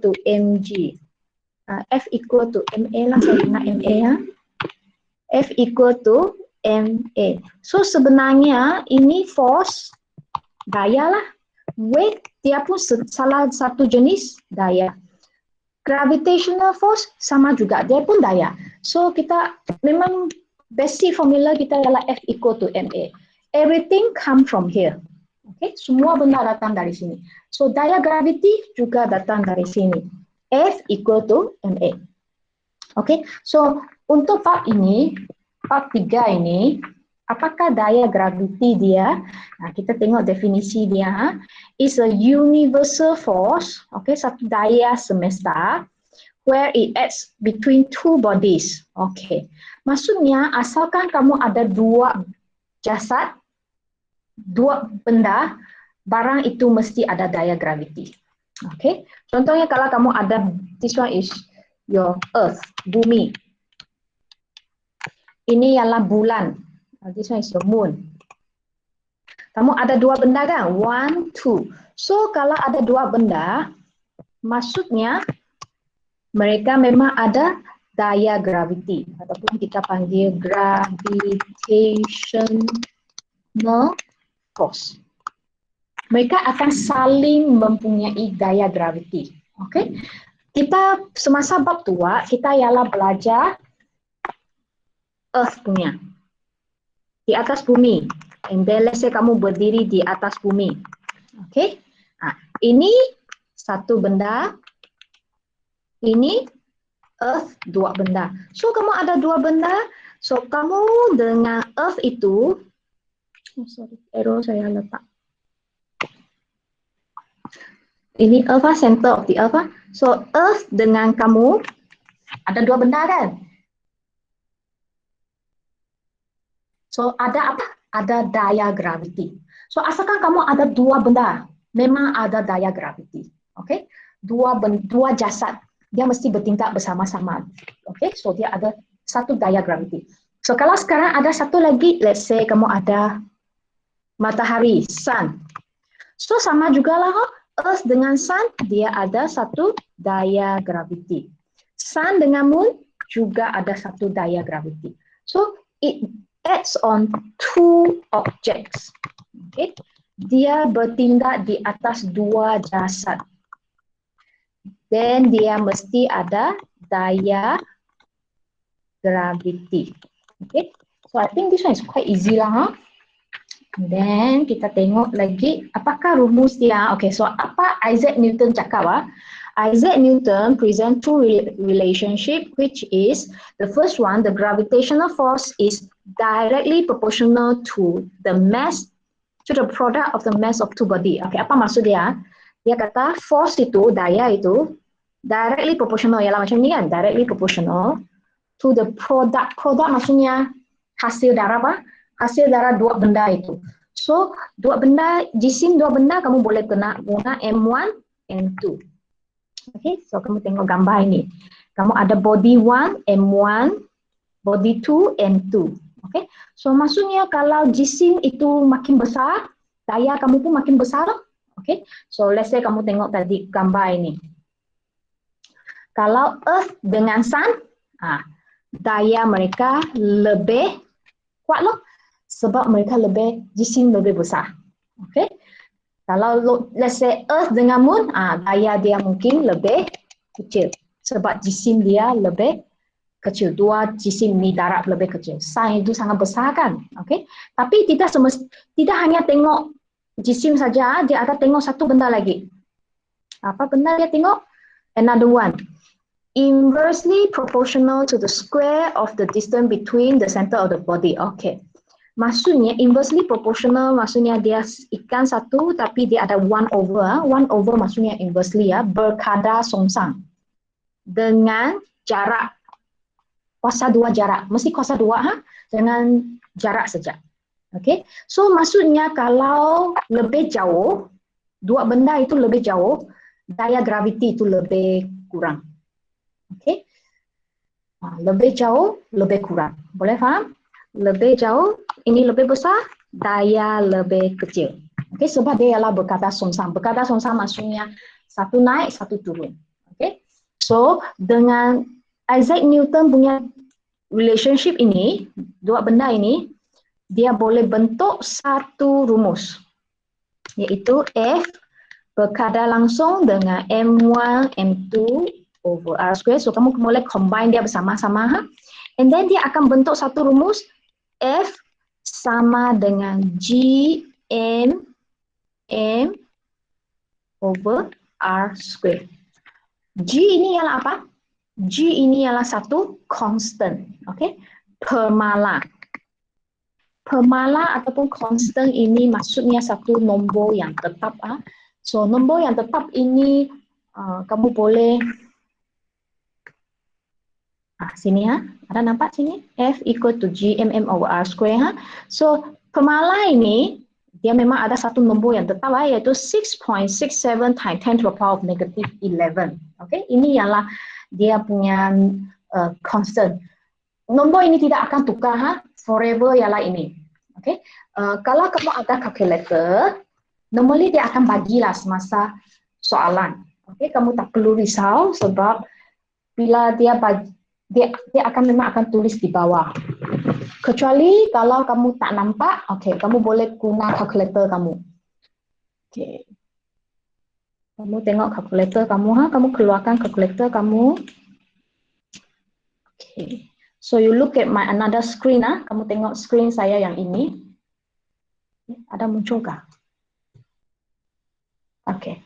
to mg. F equal to ma lah, saya guna ma ya. F equal to ma. So sebenarnya ini force daya lah. Weight dia pun salah satu jenis daya. Gravitational force sama juga, dia pun daya. So kita memang basic formula kita adalah F equal to ma. Everything come from here. Okay, semua benda datang dari sini. So daya gravity juga datang dari sini. F equal to ma. Okay, so untuk part ini, part 3 ini, apakah daya gravity dia? Nah, kita tengok definisi dia. Is a universal force, okay, satu daya semesta, where it acts between two bodies. Okay, maksudnya asalkan kamu ada dua jasad, dua benda, barang itu mesti ada daya gravity. Okay, contohnya kalau kamu ada, this one is your earth, bumi. Ini ialah bulan. This one is your moon. Kamu ada dua benda kan? 1, 2. So kalau ada dua benda, maksudnya mereka memang ada daya gravity, ataupun kita panggil gravitational force. Mereka akan saling mempunyai daya gravity. Okay? Kita semasa bab tua, kita ialah belajar earth punya. Di atas bumi. And then let's say kamu berdiri di atas bumi. Okay? Ini satu benda. Ini earth, dua benda. So kamu ada dua benda. So kamu dengan earth itu, arrow saya letak. Ini earth, center of the earth. So earth dengan kamu ada dua benda kan? So ada apa? Ada daya gravity. So asalkan kamu ada dua benda, memang ada daya gravity. Okay? Dua jasad, dia mesti bertingkap bersama-sama. Okay? So dia ada satu daya gravity. So kalau sekarang ada satu lagi, let's say kamu ada matahari, sun. So sama juga lah, earth dengan sun, dia ada satu daya gravity. Sun dengan moon juga ada satu daya gravity. So it acts on two objects. Okay? Dia bertindak di atas dua jasad. Then dia mesti ada daya gravity. Okay? So I think this one is quite easy lah. Then kita tengok lagi apakah rumus dia. Okay, so apa Isaac Newton cakap? Isaac Newton present two relationship, which is the first one, the gravitational force is directly proportional to the mass, to the product of the mass of two body. Okay, apa maksud dia? Dia kata force itu, daya itu directly proportional, ialah macam ni kan, directly proportional to the product. Product maksudnya hasil darah apa? Hasil darah dua benda itu. So dua benda, jisim dua benda kamu boleh guna M1, M2. Okay, so kamu tengok gambar ini. Kamu ada body 1, M1, body 2, M2. Okay, so maksudnya kalau jisim itu makin besar, daya kamu pun makin besar. Okay, so let's say kamu tengok tadi gambar ini. Kalau Earth dengan Sun, daya mereka lebih kuat loh, sebab mereka lebih, jisim lebih besar. Okay. Kalau let's say Earth dengan Moon, daya dia mungkin lebih kecil sebab jisim dia lebih kecil. Dua jisim ni darat lebih kecil. Sun itu sangat besar kan? Okay. Tapi tidak hanya tengok jisim saja, dia akan tengok satu benda lagi. Apa benda dia tengok? Another one. Inversely proportional to the square of the distance between the center of the body. Okay. Maksudnya inversely proportional, maksudnya dia ikan satu tapi dia ada 1/. 1/, maksudnya inversely ya, berkadar songsang dengan jarak kuasa 2 jarak, mesti kuasa 2 dengan jarak saja. Okay, so maksudnya kalau lebih jauh, dua benda itu lebih jauh, daya gravity itu lebih kurang. Okay, lebih jauh lebih kurang, boleh faham? Lebih jauh, ini lebih besar, daya lebih kecil. Okay, sebab dia ialah berkadar songsang. Berkadar songsang maksudnya satu naik, satu turun. So, dengan Isaac Newton punya relationship ini, dua benda ini, dia boleh bentuk satu rumus, iaitu F berkadar langsung dengan M1, M2 over R square. So, kamu boleh combine dia bersama-sama. Ha? And then dia akan bentuk satu rumus F sama dengan G M M over R square. G ini ialah apa? G ini ialah satu constant. Okay? Permala. Permala ataupun constant ini maksudnya satu nombor yang tetap. So, nombor yang tetap ini kamu boleh sini ada nampak sini F equal to G M over R square. So, permala ini dia memang ada satu nombor yang tetap iaitu 6.67 times 10 to the power of negative 11. Okay? Ini ialah dia punya constant. Nombor ini tidak akan tukar, forever ialah ini. Okay? Kalau kamu ada calculator, normally dia akan bagilah semasa soalan. Okay? Kamu tak perlu risau sebab bila dia memang akan tulis di bawah. Kecuali kalau kamu tak nampak, okay, kamu boleh guna calculator kamu. Okay. Kamu tengok calculator kamu, kamu keluarkan calculator kamu. Okay. So you look at my another screen, kamu tengok screen saya yang ini. Ada muncul kah? Okay.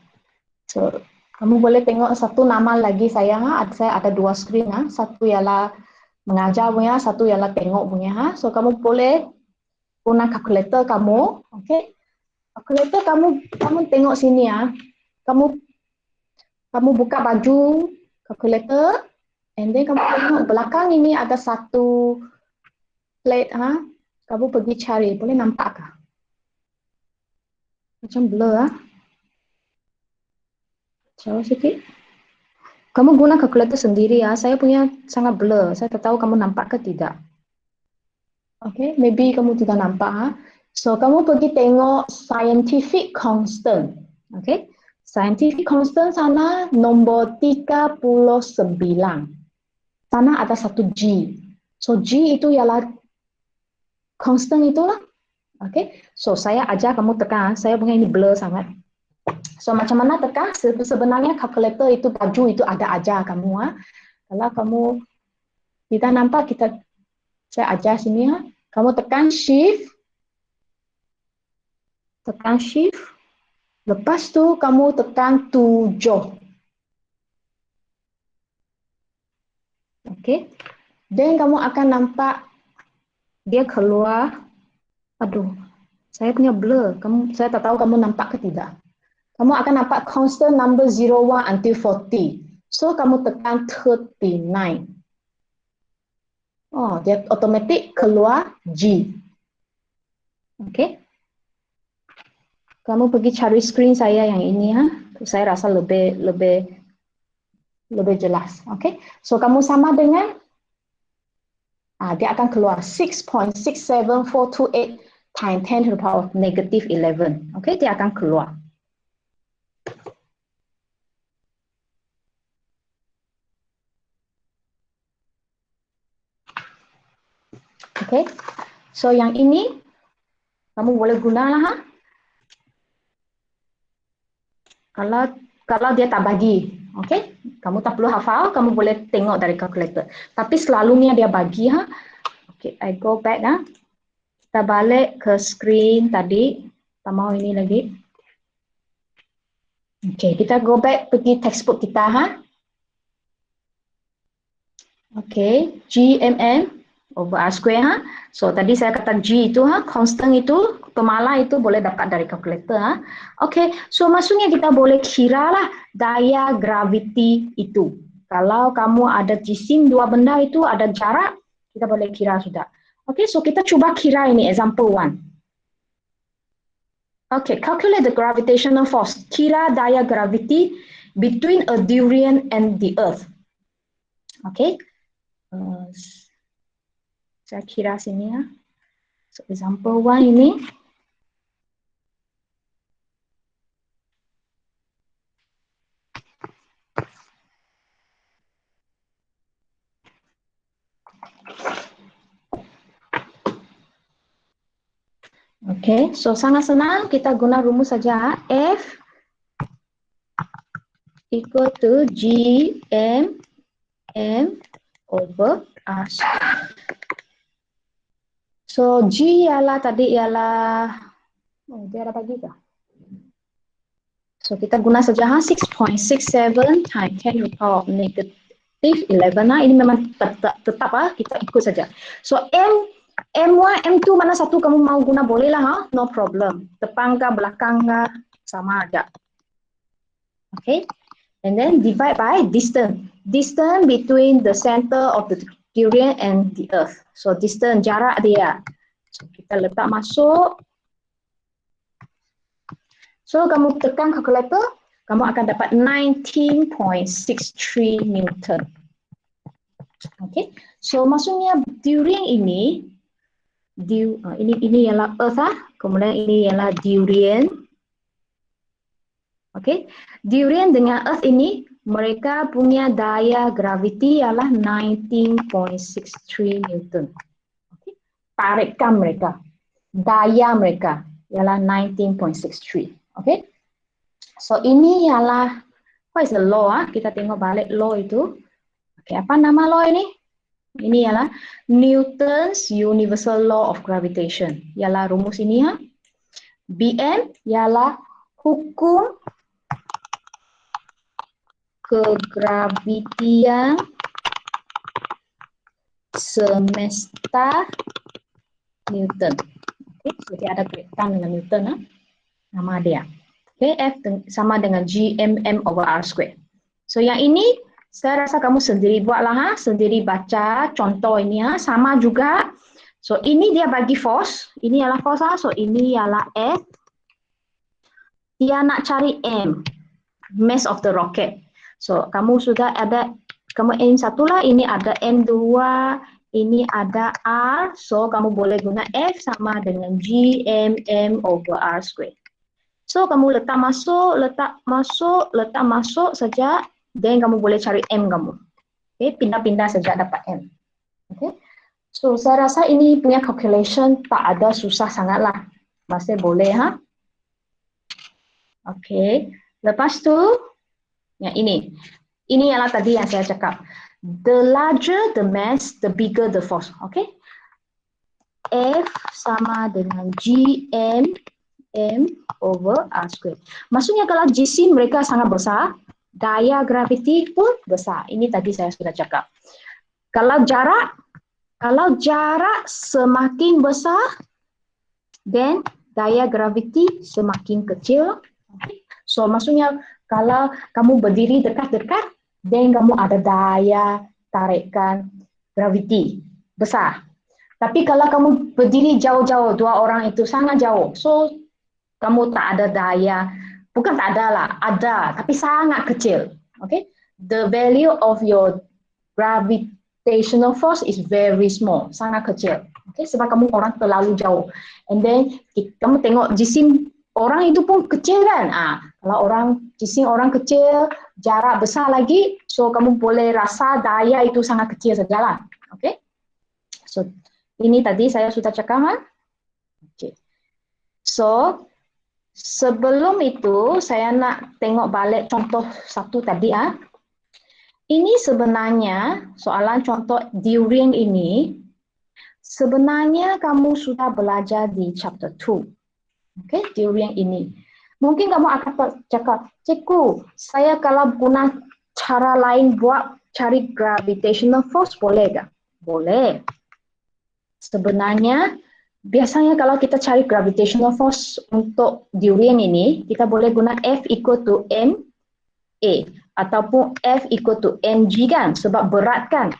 So kamu boleh tengok satu nama lagi saya, saya ada dua screen, satu ialah mengajar punya, satu ialah tengok punya. So kamu boleh guna calculator kamu, okay? Calculator kamu tengok sini kamu buka baju calculator, and then kamu tengok belakang ini ada satu plate, kamu pergi cari, boleh nampak kah? Macam blur, jauh sikit. Kamu guna calculator sendiri, saya punya sangat blur, saya tak tahu kamu nampak ke tidak. Okay, maybe kamu tidak nampak. So, kamu pergi tengok scientific constant. Okay, scientific constant sana nombor 39. Sana ada satu G. So, G itu ialah constant itulah. Okay, so saya ajar kamu tekan. Saya punya ini blur sangat. So, macam mana tekan? Sebenarnya calculator itu baju itu ada ajar kamu. Kalau kamu tidak nampak, saya ajar sini. Kamu tekan shift. Tekan shift. Lepas tu kamu tekan 7. Okay. Dan kamu akan nampak dia keluar. Aduh, saya punya blur. Saya tak tahu kamu nampak ke tidak. Kamu akan nampak constant number 01 until 40. So, kamu tekan 39. Oh, dia otomatik keluar G. Okay. Kamu pergi cari screen saya yang ini, saya rasa lebih jelas. Okay. So, kamu sama dengan dia akan keluar 6.67428 times 10 to the power of negative 11. Okay, dia akan keluar. Okay, so yang ini kamu boleh gunalah. Kalau dia tak bagi, okay, kamu tak perlu hafal, kamu boleh tengok dari calculator. Tapi selalunya dia bagi. Okay, I go back. Kita balik ke screen tadi. Tak mau ini lagi. Okay, kita go back pergi textbook kita. Okay, GMM over R square. So tadi saya kata G itu constant itu, pemala itu boleh dapat dari calculator. Okay, so maksudnya kita boleh kira lah daya graviti itu. Kalau kamu ada jisim dua benda itu ada jarak, kita boleh kira sudah. Okay, so kita cuba kira ini example 1. Okay, calculate the gravitational force. Kira daya graviti between a durian and the earth. Okay. Saya kira sini So, example 1 ini. Okay, so sangat senang, kita guna rumus saja. F equal to G M over R square. So G ialah tadi ialah, dia ada bagi ke? So kita guna saja 6.67 times 10 to the power of negative 11. Ini memang tetap kita ikut saja. So M1, M2 mana satu kamu mau guna boleh lah, no problem. Depan ke belakang ke sama aja. Okay, and then divide by distance. Distance between the center of the durian and the earth. So distance, jarak dia. So kita letak masuk. So kamu tekan kalkulator, kamu akan dapat 19.63 Newton. Okay, so maksudnya durian ini ialah earth kemudian ini ialah durian. Okay, durian dengan earth ini mereka punya daya graviti ialah 19.63 Newton. Okay, tarikan mereka, daya mereka ialah 19.63. Okay, so ini ialah what is the law? Kita tengok balik law itu. Okay, apa nama law ini? Ini ialah Newton's Universal Law of Gravitation. Ialah rumus ini BM ialah hukum kegravitian semesta Newton. Okay, jadi ada kaitan dengan Newton, nama dia. Okay, F sama dengan GMM over R square. So yang ini saya rasa kamu sendiri buatlah, sendiri baca contoh ini sama juga. So ini dia bagi force, ini ialah force so ini ialah F. Dia nak cari M, mass of the rocket. So kamu sudah ada, kamu M1 lah, ini ada M2, ini ada R, so kamu boleh guna F sama dengan GMM over R square. So kamu letak masuk saja, dan kamu boleh cari M kamu. Okay, pindah-pindah saja dapat M. Okay, so saya rasa ini punya calculation tak ada susah sangat lah, masih boleh Okay, lepas tu yang ini ialah tadi yang saya cakap. The larger the mass, the bigger the force. Okay, F sama dengan GM M over R square. Maksudnya kalau jisim mereka sangat besar, daya graviti pun besar. Ini tadi saya sudah cakap. Kalau jarak semakin besar, then daya graviti semakin kecil. So maksudnya kalau kamu berdiri dekat-dekat, then kamu ada daya tarikan graviti besar. Tapi kalau kamu berdiri jauh-jauh, dua orang itu sangat jauh, so kamu tak ada daya, bukan tak ada lah, ada, tapi sangat kecil. Okay, the value of your gravitational force is very small, sangat kecil. Okay, sebab kamu orang terlalu jauh. And then kamu tengok jisim orang itu pun kecil kan? Kalau jisim orang kecil, jarak besar lagi, so kamu boleh rasa daya itu sangat kecil sajalah. Okay, so ini tadi saya sudah cakap Okay, so sebelum itu, saya nak tengok balik contoh satu tadi. Ini sebenarnya soalan contoh durian ini, sebenarnya kamu sudah belajar di chapter 2. Okay, durian ini. Mungkin kamu akan cakap, cikgu, saya kalau guna cara lain buat cari gravitational force, boleh tak? Boleh. Sebenarnya, biasanya kalau kita cari gravitational force untuk durian ini, kita boleh guna F equal to ma ataupun F equal to mg kan, sebab berat kan.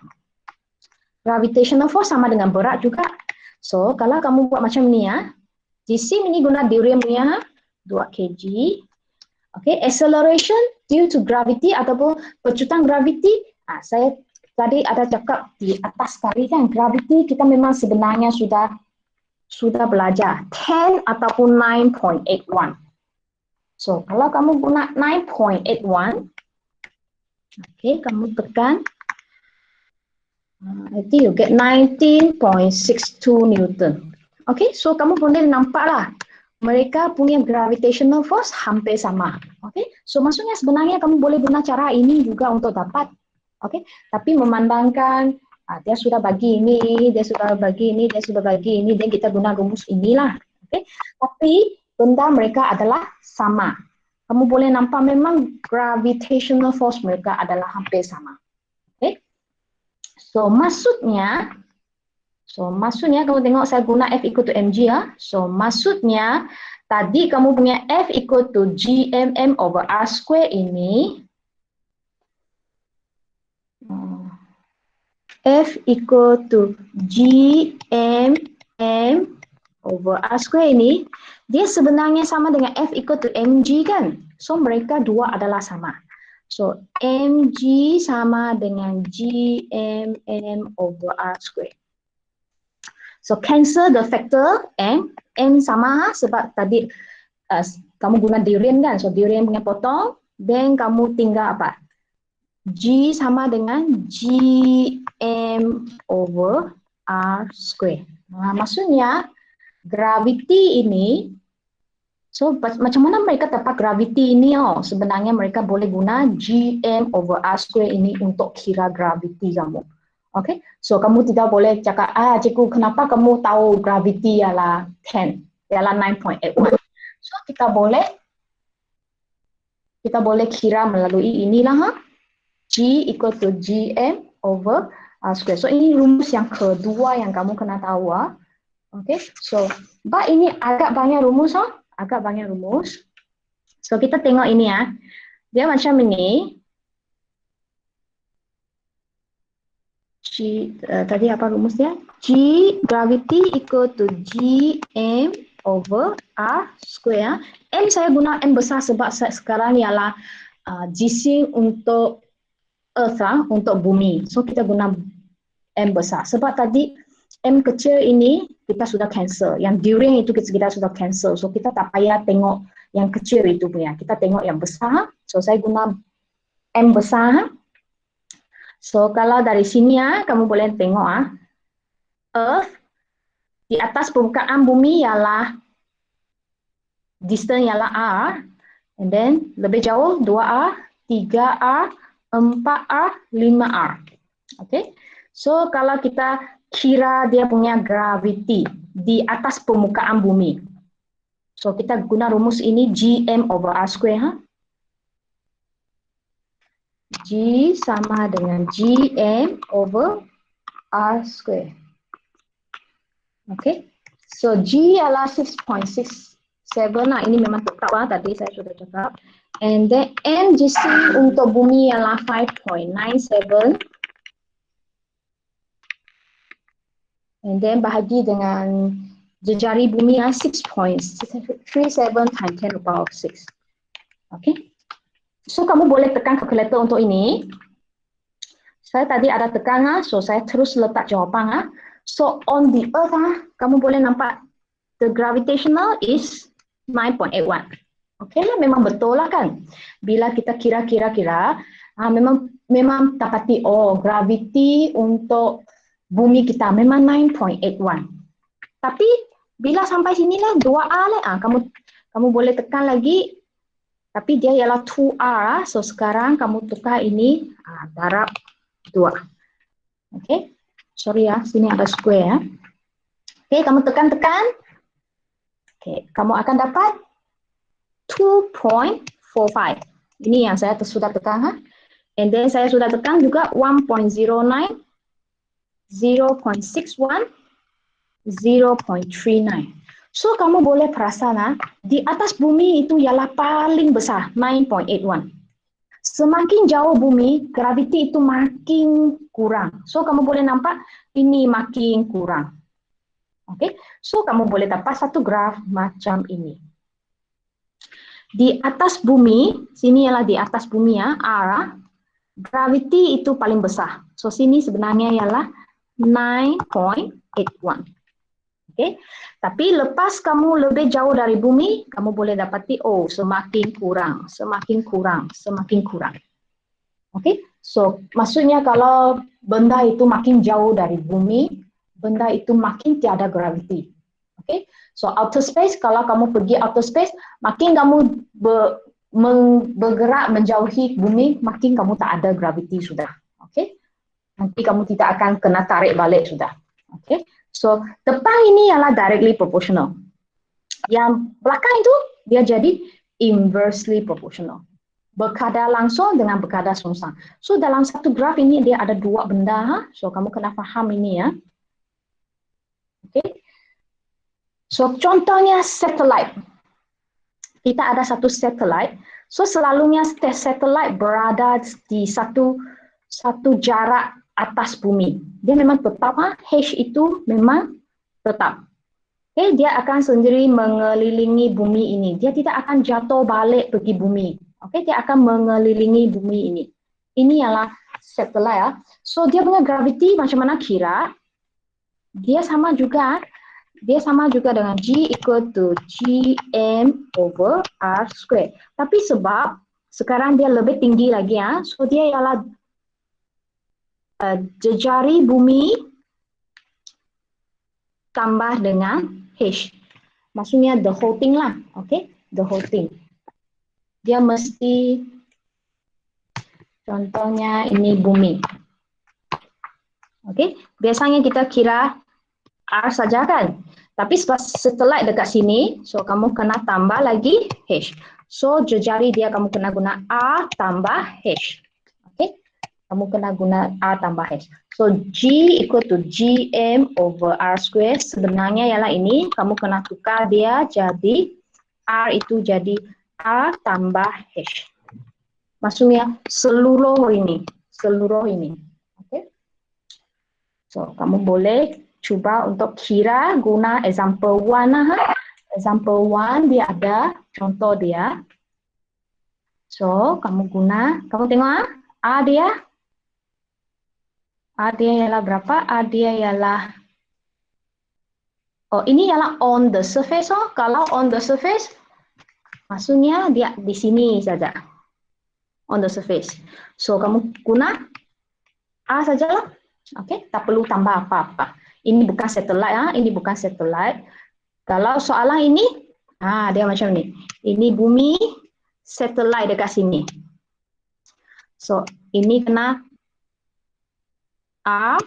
Gravitational force sama dengan berat juga. So, kalau kamu buat macam ni jisim ini guna durian punya 2 kg. Okay, acceleration due to gravity ataupun pecutan graviti. Saya tadi ada cakap di atas sekali kan, gravity kita memang sebenarnya sudah belajar 10 ataupun 9.81. So, kalau kamu guna 9.81, okay, kamu tekan, I think you get 19.62 Newton. Okay, so kamu boleh nampak lah. Mereka punya gravitational force hampir sama. Okay, so maksudnya sebenarnya kamu boleh guna cara ini juga untuk dapat. Okay, tapi memandangkan dia sudah bagi ini, dia sudah bagi ini, dia sudah bagi ini, dan kita guna rumus inilah. Okay, tapi benda mereka adalah sama. Kamu boleh nampak memang gravitational force mereka adalah hampir sama. Okay, so maksudnya kamu tengok saya guna F equal to mg ya. So maksudnya tadi kamu punya F equal to gmm over r square ini F equal to gmm over r square ini dia sebenarnya sama dengan F equal to mg kan. So mereka dua adalah sama. So mg sama dengan gmm over r square. So cancel the factor m sama sebab tadi kamu guna durian kan. So durian punya potong, then kamu tinggal apa? G sama dengan gm over r square. Nah, maksudnya gravity ini, so macam mana mereka dapat gravity ini? Sebenarnya mereka boleh guna gm over r square ini untuk kira gravity kamu. Okay, so kamu tidak boleh cakap, cikgu kenapa kamu tahu gravity ialah 10, ialah 9.81. So kita boleh kira melalui inilah G equal to gm over r square. So ini rumus yang kedua yang kamu kena tahu. Okay, so ini agak banyak rumus. Agak banyak rumus. So kita tengok ini ya. Dia macam ini. Tadi apa rumusnya? G gravity equal to gm over r square. M saya guna M besar sebab sekarang ialah G untuk Earth untuk bumi. So kita guna M besar. Sebab tadi M kecil ini kita sudah cancel. Yang during itu kita sudah cancel. So kita tak payah tengok yang kecil itu punya. Kita tengok yang besar. So saya guna M besar. So kalau dari sini kamu boleh tengok Earth di atas permukaan bumi ialah distance ialah R, and then lebih jauh 2R, 3R, 4R, 5R. Okay, so kalau kita kira dia punya gravity di atas permukaan bumi, so kita guna rumus ini gm over r square. G sama dengan gm over r square. Okay, so G adalah 6.67. Ini memang tetap tadi saya sudah cakap. And then MGC untuk bumi adalah 5.97. And then bahagi dengan jejari bumi 6.37 times 10 to the power of 6. Okay, so kamu boleh tekan kalkulator untuk ini. Saya tadi ada tekan, so saya terus letak jawapan. So on the earth, kamu boleh nampak the gravitational is 9.81. Okay lah, memang betul lah kan. Bila kita kira, memang dapati gravity untuk bumi kita memang 9.81. Tapi bila sampai sini lah 2R lah, kamu boleh tekan lagi. Tapi dia ialah 2R, so sekarang kamu tukar ini darab 2. Okay. Sorry sini ada square Okay, kamu tekan-tekan. Okay, kamu akan dapat 2.45. Ini yang saya sudah tekan. And then saya sudah tekan juga 1.09, 0.61, 0.39. So kamu boleh perasan di atas bumi itu ialah paling besar 9.81. Semakin jauh bumi, gravity itu makin kurang. So kamu boleh nampak ini makin kurang. Okay, so kamu boleh dapat satu graf macam ini. Di atas bumi, sini ialah di atas bumi R, gravity itu paling besar. So sini sebenarnya ialah 9.81. Okay, tapi lepas kamu lebih jauh dari bumi, kamu boleh dapati semakin kurang, semakin kurang, semakin kurang. Okay, so maksudnya kalau benda itu makin jauh dari bumi, benda itu makin tiada gravity. Okay, so outer space, kalau kamu pergi outer space, makin kamu bergerak menjauhi bumi, makin kamu tak ada graviti sudah. Okay, nanti kamu tidak akan kena tarik balik sudah. Okay, so depan ini ialah directly proportional. Yang belakang itu dia jadi inversely proportional. Berkadar langsung dengan berkadar sungsang. So dalam satu graf ini dia ada dua benda. So kamu kena faham ini ya. Okay. So contohnya satellite. Kita ada satu satellite. So selalunya satellite berada di satu jarak atas bumi. Dia memang tetap, H itu memang tetap. Okay, dia akan sendiri mengelilingi bumi ini. Dia tidak akan jatuh balik pergi bumi. Okay, dia akan mengelilingi bumi ini. Ini ialah satelit ya. So dia punya graviti macam mana kira? Dia sama juga dengan G equal to Gm over R square. Tapi sebab sekarang dia lebih tinggi lagi ya. So dia ialah jejari bumi tambah dengan H. Maksudnya the whole thing lah. Okay, the whole thing. Dia mesti, contohnya ini bumi. Okay, biasanya kita kira R saja kan. Tapi setelah dekat sini, so kamu kena tambah lagi H. So jejari dia kamu kena guna R tambah H. Okay, kamu kena guna R tambah H. So G equal to Gm over R square. Sebenarnya ialah ini, kamu kena tukar dia jadi R itu jadi R tambah H. Maksudnya seluruh ini. Okay. So kamu boleh cuba untuk kira guna example 1 lah. Example 1 dia ada contoh dia. So kamu tengok R dia. R dia ialah berapa? R dia ialah, oh ini ialah on the surface. Oh, kalau on the surface, maksudnya dia di sini saja. On the surface. So kamu guna R sajalah. Okay, tak perlu tambah apa-apa. Ini bukan satelit ya, ini bukan satelit. Kalau soalan ini, dia macam ni. Ini bumi, satelit dekat sini. So ini kena R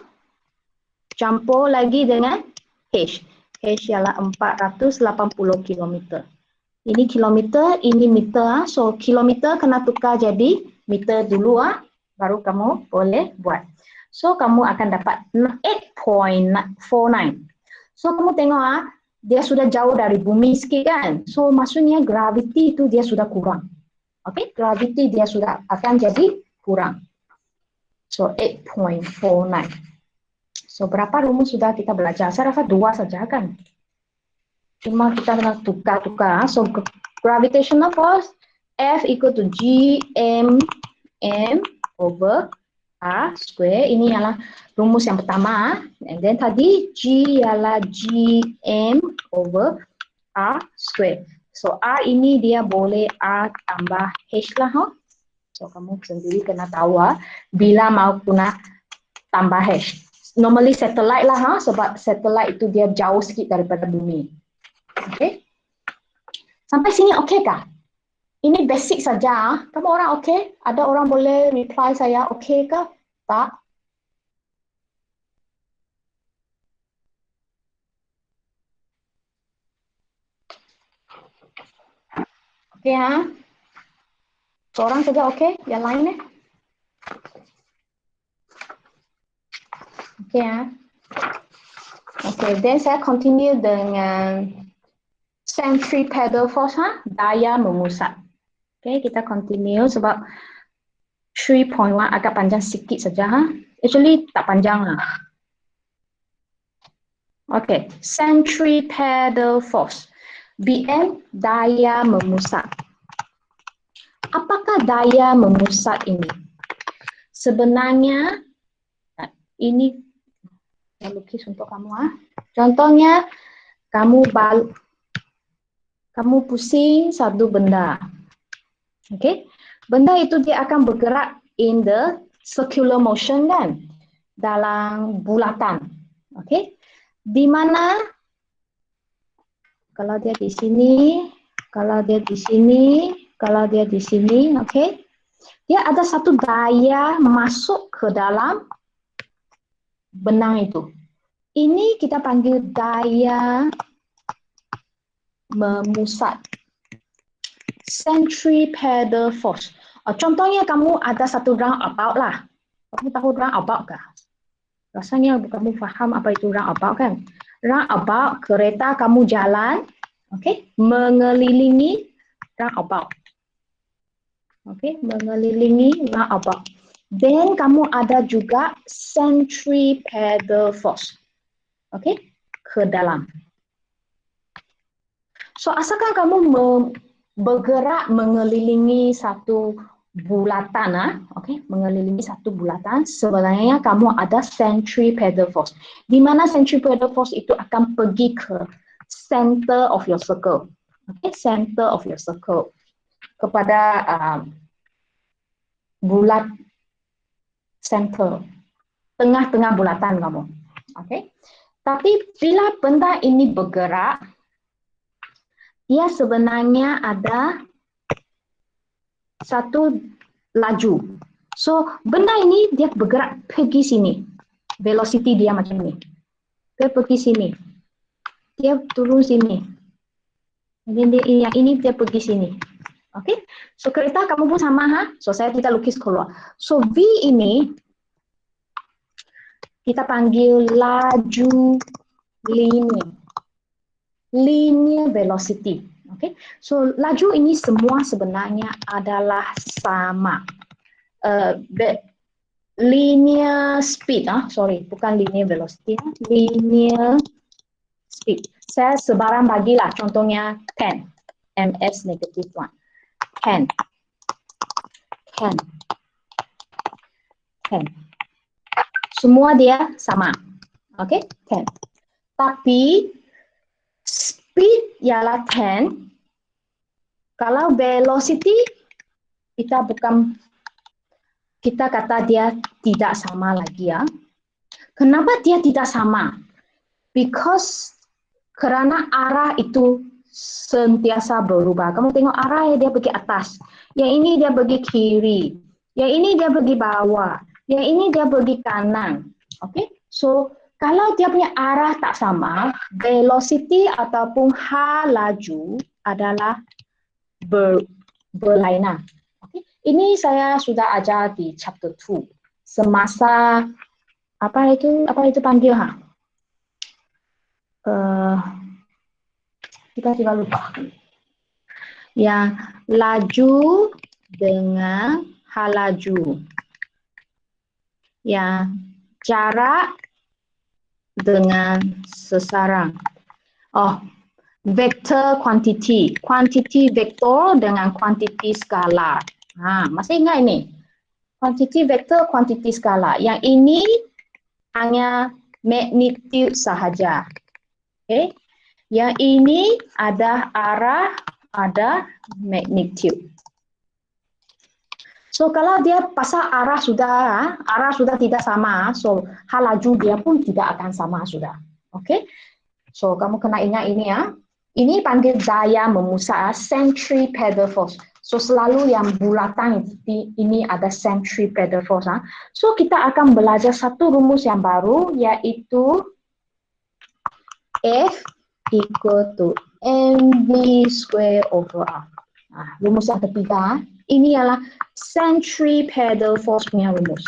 campur lagi dengan H. H ialah 480 km. Ini kilometer, ini meter. So kilometer kena tukar jadi meter dulu, baru kamu boleh buat. So kamu akan dapat 8.49. So kamu tengok, dia sudah jauh dari bumi sikit kan. So maksudnya graviti itu dia sudah kurang. Okay, graviti dia sudah akan jadi kurang. So 8.49. So berapa rumus sudah kita belajar? Saya rasa 2 saja kan. Cuma kita kena tukar-tukar. So gravitational force F equal to Gm over R square. Ini ialah rumus yang pertama. And then tadi G ialah Gm over R square. So R ini dia boleh R tambah H lah. So kamu sendiri kena tahu bila mau guna tambah H. Normally satellite lah, sebab satellite itu dia jauh sikit daripada bumi. Okay. Sampai sini okey kah? Ini basic saja. Kamu orang okey? Ada orang boleh reply saya okey ke? Tak? Okey seorang saja okey? Yang lain ni? Okey Okey, then saya continue dengan centripetal force, daya memusat. Okay, kita continue sebab 3.1 agak panjang sikit saja. Actually tak panjang lah. Okay, centripetal force. BM, daya memusat. Apakah daya memusat ini? Sebenarnya ini saya lukis untuk kamu. Contohnya kamu pusing satu benda. Okay, benda itu dia akan bergerak in the circular motion kan, dalam bulatan. Okay, di mana Kalau dia di sini, kalau dia di sini, kalau dia di sini, oke. Dia ada satu daya masuk ke dalam benang itu. Ini kita panggil daya memusat. Centripetal force. Contohnya kamu ada satu roundabout lah. Kamu tahu roundabout kah? Rasanya kamu faham apa itu roundabout kan? Roundabout, kereta kamu jalan, okay, mengelilingi roundabout. Okay, mengelilingi roundabout. Then kamu ada juga centripetal force. Okay, ke dalam. So asalkan kamu bergerak mengelilingi satu bulatan, okay, mengelilingi satu bulatan, sebenarnya kamu ada centripetal force. Di mana centripetal force itu akan pergi ke center of your circle, okay, center of your circle, kepada bulat center, tengah-tengah bulatan kamu, okay. Tapi bila benda ini bergerak, dia sebenarnya ada satu laju. So, benda ini dia bergerak pergi sini. Velocity dia macam ni. Dia pergi sini. Dia turun sini. Yang ini dia pergi sini. Okay? So, kereta kamu pun sama, ha? So, saya tidak lukis keluar. So, V ini kita panggil laju linear. Linear velocity. Okay? So, laju ini semua sebenarnya adalah sama. Linear speed, bukan linear velocity, linear speed. Saya sebarang bagilah, contohnya 10, ms negative 1, 10, 10. Semua dia sama, okay, 10. Tapi speed ialah 10, kalau velocity kita kata dia tidak sama lagi, ya. Kenapa dia tidak sama? Because kerana arah itu sentiasa berubah. Kamu tengok arah dia pergi atas, yang ini dia pergi kiri, yang ini dia pergi bawah, yang ini dia pergi kanan. Okay? So kalau dia punya arah tak sama, velocity ataupun laju adalah berlainan. Ini saya sudah ajar di chapter 2. Semasa apa itu panggil, ha? Tiba-tiba lupa. Yang laju dengan laju. Yang jarak dengan sesarang. Vector quantity. Quantity vektor dengan quantity skalar. Masih ingat ini? Quantity vector, quantity skala. Yang ini hanya magnitude sahaja. Okay. Yang ini ada arah, ada magnitude. So kalau dia pasal arah sudah tidak sama, so laju dia pun tidak akan sama sudah. Okay. So kamu kena ingat ini, ya. Ini panggil daya memusat, centripetal force. So selalu yang bulatan ini ada centripetal force. So kita akan belajar satu rumus yang baru, yaitu F equal to mv square over R. Rumus yang ketiga, ini adalah centripetal force punya rumus.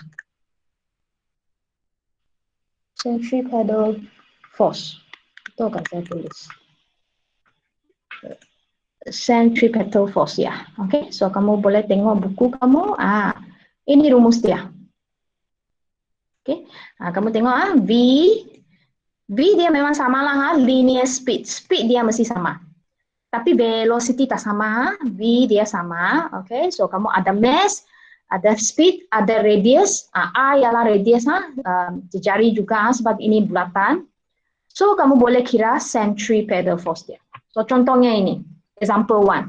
Centripetal force. Itu akan saya tulis. Centripetal force, ya. Okay, so kamu boleh tengok buku kamu. Ini rumus dia. Okay, kamu tengok V dia memang samalah, linear speed. Speed dia mesti sama. Tapi velocity tak sama, V dia sama. Okay, so kamu ada mass, ada speed, ada radius. R ialah radius, jari juga sebab ini bulatan. So kamu boleh kira centripetal force dia. So contohnya ini. Example 1.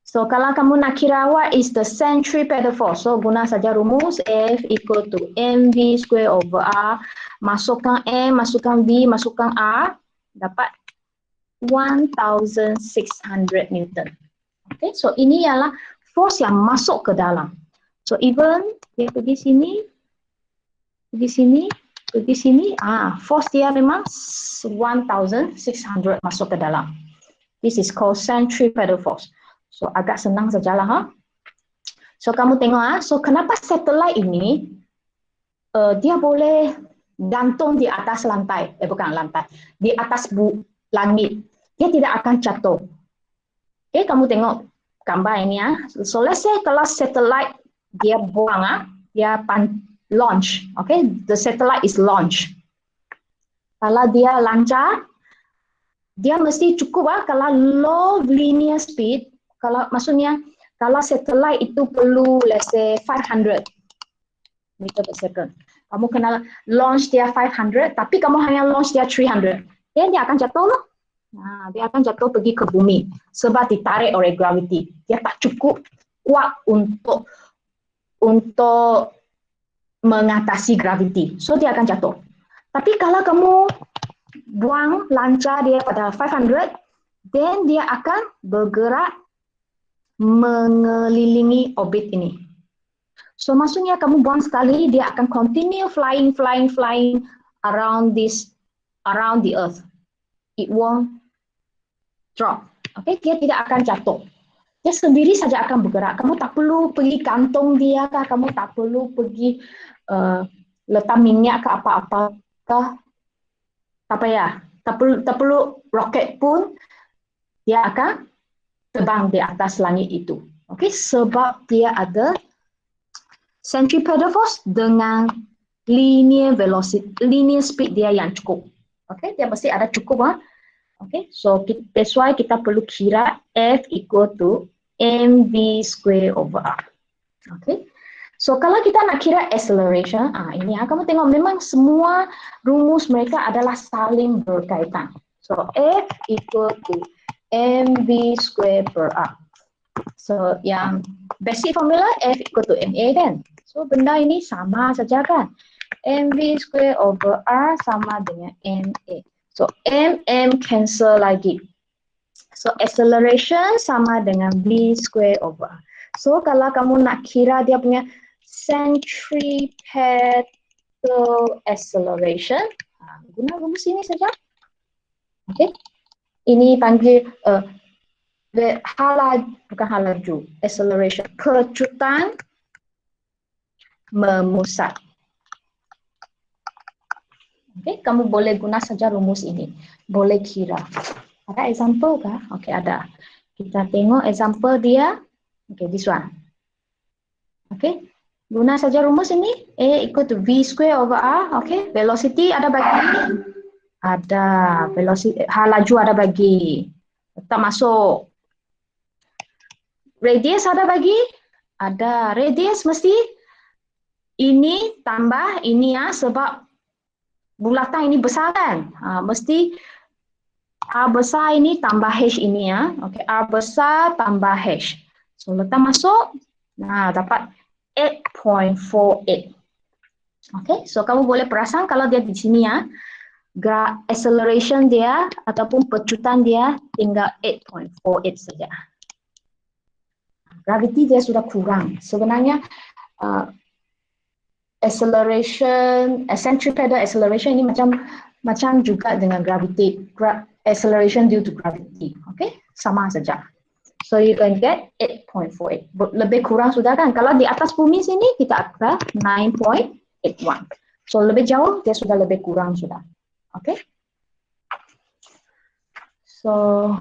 So kalau kamu nak kira what is the centripetal force, so guna saja rumus F equal to mv square over R. Masukkan M, masukkan V, masukkan R, dapat 1600 Newton. Okay, so ini ialah force yang masuk ke dalam. So even dia pergi sini, force dia memang 1600 masuk ke dalam. This is called centripetal force. So agak senang sajalah, ha. So kamu tengok, so kenapa satelit ini dia boleh gantung di atas lantai, bukan lantai, di atas langit. Dia tidak akan jatuh. Okay, kamu tengok gambar ini, ya. So let's say kalau satelit dia buang, dia launch, okay, the satellite is launch. Kalau dia lancar, dia mesti cukup kalau low linear speed, kalau maksudnya kalau satelit itu perlu let's say 500 meter per second. Kamu kena launch dia 500, tapi kamu hanya launch dia 300. Dia akan jatuh loh. Nah, dia akan jatuh pergi ke bumi sebab ditarik oleh gravity. Dia tak cukup kuat untuk mengatasi gravity. So dia akan jatuh. Tapi kalau kamu buang lancar dia pada 500, then dia akan bergerak mengelilingi orbit ini. So maksudnya kamu buang sekali, dia akan continue flying around the earth. It won't drop. Okay, dia tidak akan jatuh. Dia sendiri saja akan bergerak. Kamu tak perlu pergi kantong dia kah? Kamu tak perlu pergi letak minyak ke apa-apa kah? Tak payah. Tak perlu roket pun, dia akan terbang di atas langit itu. Okay, sebab dia ada centripetal force dengan linear velocity, linear speed dia yang cukup. Okay, dia mesti ada cukup. Okay, so that's why kita perlu kira F equal to mv square over r. Okay, so kalau kita nak kira acceleration, ini kamu tengok memang semua rumus mereka adalah saling berkaitan. So F equal to mv square per r. So yang basic formula F equal to ma kan. So benda ini sama saja kan. mv square over r sama dengan ma. So m cancel lagi. So acceleration sama dengan v square over r. So kalau kamu nak kira dia punya centripetal acceleration, guna rumus ini saja. Okay. Ini panggil bukan halaju, acceleration, kecutan memusat. Okay, kamu boleh guna saja rumus ini, boleh kira. Ada example kah? Okay, ada. Kita tengok example dia. Okay, this one. Okay, guna saja rumus ini. A equal to v square over r. Okay, velocity ada bagi. Ada velocity, laju ada bagi. Tak masuk. Radius ada bagi? Ada. Radius mesti ini tambah ini sebab bulatan ini besar kan? Mesti R besar ini tambah H ini Okay, R besar tambah H. So letak masuk. Nah, dapat 8.48. Okay, so kamu boleh perasan kalau dia di sini acceleration dia ataupun pecutan dia tinggal 8.48 saja. Gravity dia sudah kurang. Sebenarnya centripetal acceleration ini macam juga dengan gravity, acceleration due to gravity. Okay, sama saja. So you can get 8.48. Lebih kurang sudah kan? Kalau di atas bumi sini kita ada 9.81. So lebih jauh dia sudah lebih kurang sudah. Okay. So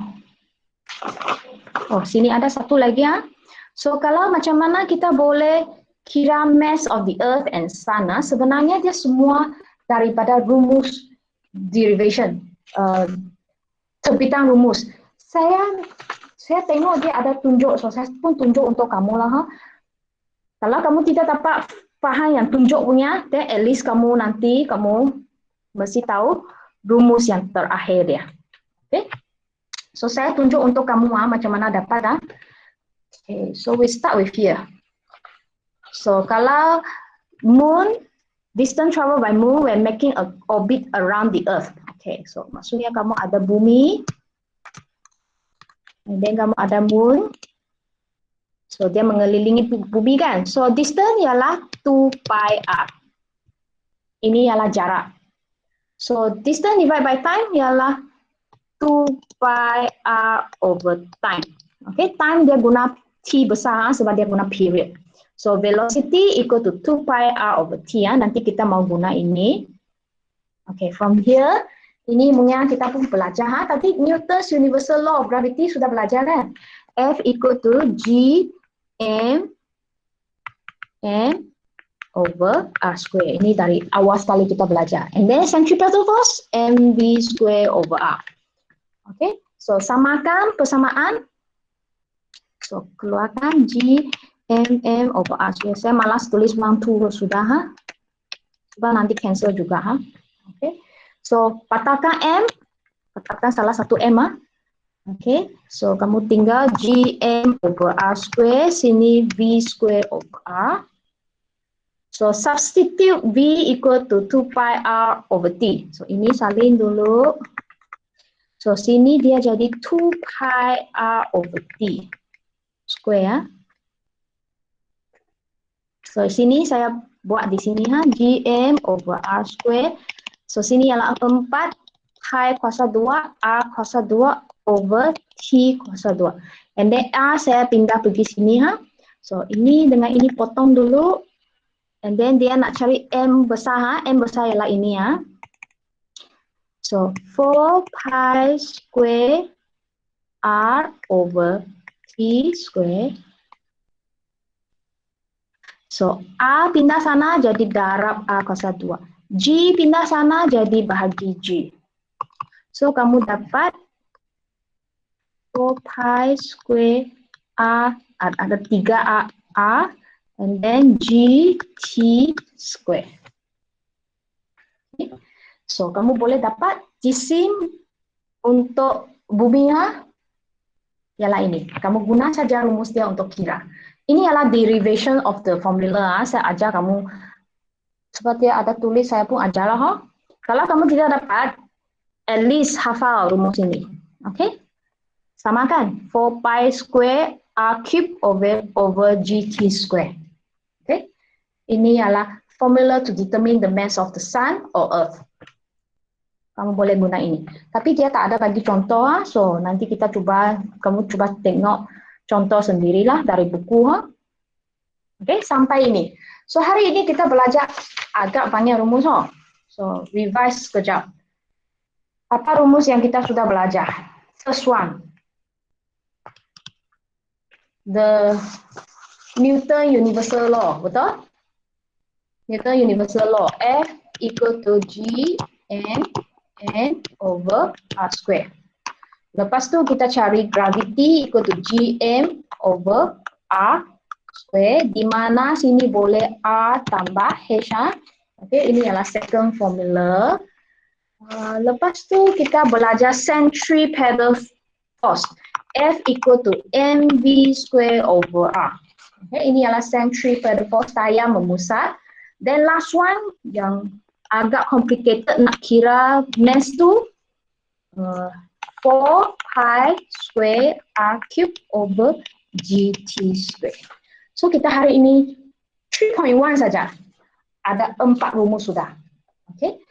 sini ada satu lagi So kalau macam mana kita boleh kira mass of the earth and sun, sebenarnya dia semua daripada rumus derivation, terbitan rumus. Saya tengok dia ada tunjuk, so saya pun tunjuk untuk kamu lah. Kalau kamu tidak dapat faham yang tunjuk punya, then at least kamu mesti tahu rumus yang terakhir dia. Okay? So saya tunjuk untuk kamu macam mana dapat. Okay, so we start with here. So kalau moon, distance travel by moon, we're making an orbit around the earth. Okay, so maksudnya kamu ada bumi, And then kamu ada moon. So dia mengelilingi bumi kan. So distance ialah 2 pi r. Ini ialah jarak. So distance divided by time ialah 2 pi r over time. Okay, time dia guna t besar sebab dia guna period. So velocity equal to 2 pi r over t. Nanti kita mau guna ini. Okay, from here, ini mungkin kita pun belajar. Tadi Newton's Universal Law of Gravity sudah belajar kan? F equal to G M over R square. Ini dari awal sekali kita belajar. And then centripetal force mv square over R. Okay, so samakan persamaan. So keluarkan G M over R square. Saya malas tulis ulang tu sudah. Sebab nanti cancel juga. Okay, so patahkan M. Patahkan salah satu M. Okay, so kamu tinggal Gm over R square, sini V square over R. So substitute V equal to 2 pi R over T. So ini salin dulu. So sini dia jadi 2 pi R over T square. So sini saya buat di sini Gm over R square. So sini ialah 4 pi kuasa 2 R kuasa 2 over T kuasa 2. And then R saya pindah pergi sini So ini dengan ini potong dulu. And then dia nak cari M besar M besar ialah ini So 4 pi square R over T square. So A pindah sana jadi darab A kuasa 2. G pindah sana jadi bahagi G. So kamu dapat 4 pi square R, ada 3 R, and then G T square. Okay. So kamu boleh dapat jisim untuk bumi ialah ini. Kamu guna saja rumus dia untuk kira. Ini ialah derivation of the formula. Saya ajar kamu seperti ada tulis, saya pun ajarlah. Kalau kamu tidak dapat, at least hafal rumus ini. Okay? Sama kan? 4 pi square R cube over GT square. Okay? Ini ialah formula to determine the mass of the sun or earth. Kamu boleh guna ini. Tapi dia tak ada bagi contoh. So nanti kita coba, kamu coba tengok contoh sendirilah dari buku. Okay, sampai ini. So hari ini kita belajar agak banyak rumus. So revise sekejap. Apa rumus yang kita sudah belajar? First one. The Newton Universal Law, betul? Newton Universal Law. F equal to G M N over R square. Lepas tu kita cari gravity equal to Gm over R square, di mana sini boleh R tambah H. Okay, ini adalah second formula. Lepas tu kita belajar centripetal force. F equal to mv square over R. Okay, ini adalah centripetal force, tayar memusat. Then last one yang agak complicated nak kira mass tu. 4 pi square R cube over GT square. So kita hari ini 3.1 saja. Ada 4 rumus sudah. Okay.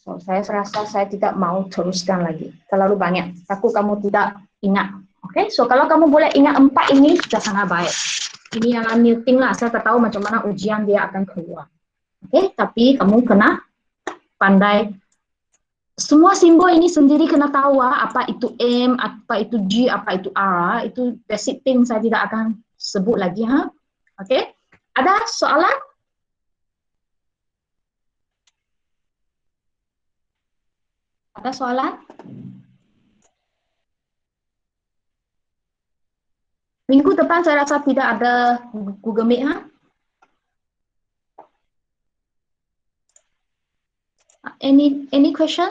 So saya rasa saya tidak mau teruskan lagi. Terlalu banyak. Takut kamu tidak ingat. Okay. So kalau kamu boleh ingat 4 ini sudah sangat baik. Ini yang meeting lah. Saya tak tahu macam mana ujian dia akan keluar. Okay. Tapi kamu kena pandai. Semua simbol ini sendiri kena tahu apa itu M, apa itu G, apa itu R. Itu basic thing, saya tidak akan sebut lagi. Okay. Ada soalan? Ada soalan? Minggu depan saya rasa tidak ada Google Meet. Any question?